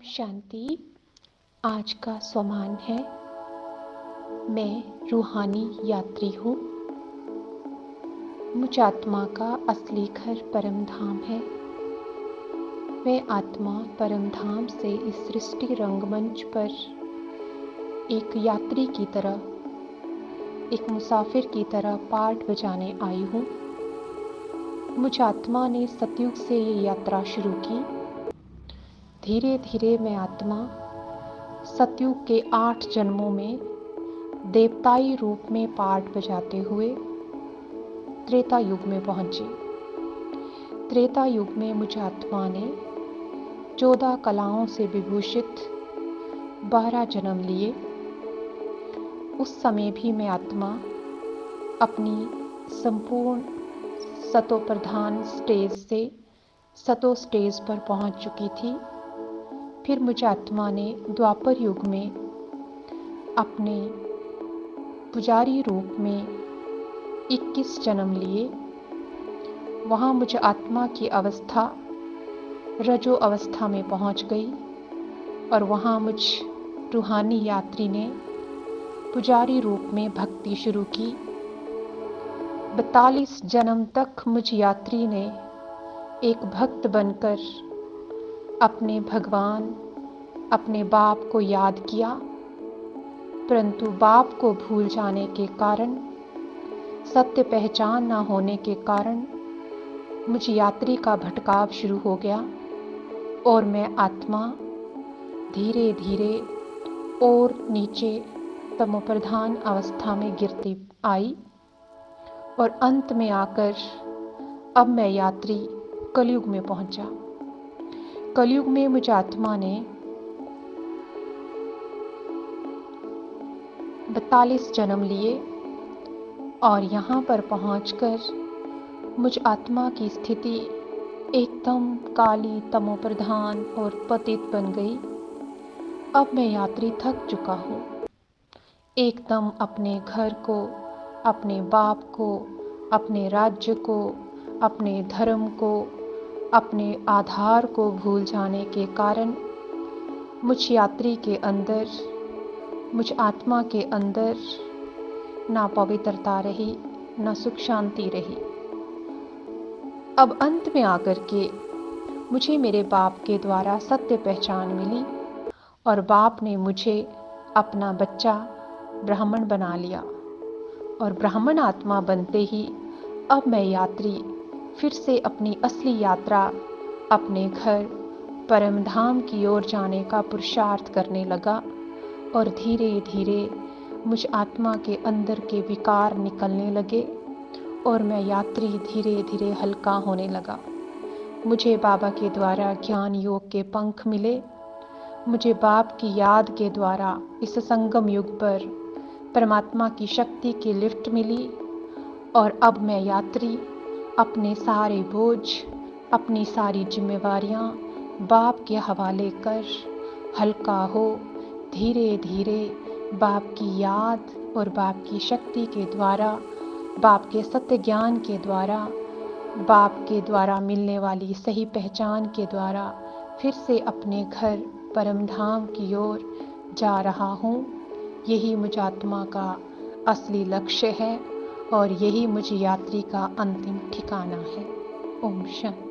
शांति। आज का स्वमान है, मैं रूहानी यात्री हूँ। मुझ आत्मा का असली घर परम धाम है। मैं आत्मा परम धाम से इस सृष्टि रंगमंच पर एक यात्री की तरह, एक मुसाफिर की तरह पाठ बजाने आई हूँ। मुझ आत्मा ने सतयुग से ये यात्रा शुरू की। धीरे धीरे मैं आत्मा सतयुग के 8 जन्मों में देवताई रूप में पाठ बजाते हुए त्रेता युग में पहुंची। त्रेता युग में मुझ आत्मा ने 14 कलाओं से विभूषित 12 जन्म लिए। उस समय भी मैं आत्मा अपनी संपूर्ण सतो प्रधान स्टेज से सतो स्टेज पर पहुंच चुकी थी। फिर मुझ आत्मा ने द्वापर युग में अपने पुजारी रूप में 21 जन्म लिए। वहाँ मुझ आत्मा की अवस्था रजो अवस्था में पहुँच गई और वहाँ मुझ रूहानी यात्री ने पुजारी रूप में भक्ति शुरू की। 42 जन्म तक मुझ यात्री ने एक भक्त बनकर अपने भगवान, अपने बाप को याद किया, परंतु बाप को भूल जाने के कारण, सत्य पहचान न होने के कारण मुझ यात्री का भटकाव शुरू हो गया और मैं आत्मा धीरे धीरे और नीचे तमोप्रधान अवस्था में गिरती आई और अंत में आकर अब मैं यात्री कलयुग में पहुंचा। कलयुग में मुझ आत्मा ने 42 जन्म लिए और यहाँ पर पहुंचकर मुझ आत्मा की स्थिति एकदम काली तमोप्रधान और पतित बन गई। अब मैं यात्री थक चुका हूँ। एकदम अपने घर को, अपने बाप को, अपने राज्य को, अपने धर्म को, अपने आधार को भूल जाने के कारण मुझ यात्री के अंदर, मुझ आत्मा के अंदर ना पवित्रता रही, ना सुख शांति रही। अब अंत में आकर के मुझे मेरे बाप के द्वारा सत्य पहचान मिली और बाप ने मुझे अपना बच्चा ब्राह्मण बना लिया और ब्राह्मण आत्मा बनते ही अब मैं यात्री फिर से अपनी असली यात्रा अपने घर परम धाम की ओर जाने का पुरुषार्थ करने लगा और धीरे धीरे मुझ आत्मा के अंदर के विकार निकलने लगे और मैं यात्री धीरे धीरे हल्का होने लगा। मुझे बाबा के द्वारा ज्ञान योग के पंख मिले। मुझे बाप की याद के द्वारा इस संगम युग पर परमात्मा की शक्ति की लिफ्ट मिली और अब मैं यात्री अपने सारे बोझ, अपनी सारी जिम्मेवारियां बाप के हवाले कर हल्का हो धीरे धीरे बाप की याद और बाप की शक्ति के द्वारा, बाप के सत्य ज्ञान के द्वारा, बाप के द्वारा मिलने वाली सही पहचान के द्वारा फिर से अपने घर परम धाम की ओर जा रहा हूँ। यही मुझ आत्मा का असली लक्ष्य है और यही मुझ यात्री का अंतिम ठिकाना है। ओम शांति।